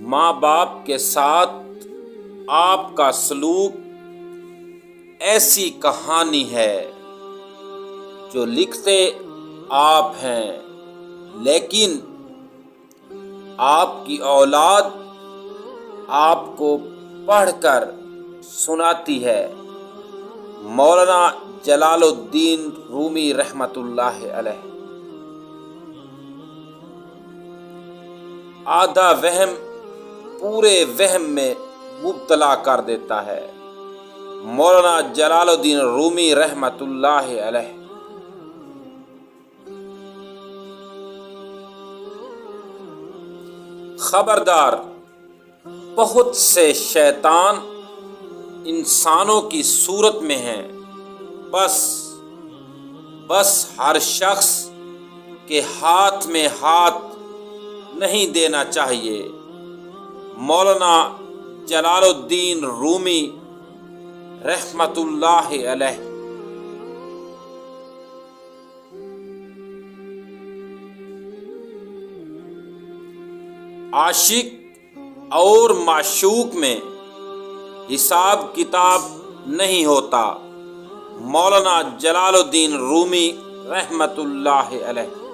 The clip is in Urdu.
ماں باپ کے ساتھ آپ کا سلوک ایسی کہانی ہے جو لکھتے آپ ہیں، لیکن آپ کی اولاد آپ کو پڑھ کر سناتی ہے۔ مولانا جلال الدین رومی رحمۃ اللہ علیہ۔ آدھا وہم پورے وہم میں مبتلا کر دیتا ہے۔ مولانا جلال الدین رومی رحمۃ اللہ علیہ۔ خبردار، بہت سے شیطان انسانوں کی صورت میں ہیں، بس ہر شخص کے ہاتھ میں ہاتھ نہیں دینا چاہیے۔ مولانا جلال الدین رومی رحمۃ اللہ علیہ۔ عاشق اور معشوق میں حساب کتاب نہیں ہوتا۔ مولانا جلال الدین رومی رحمۃ اللہ علیہ۔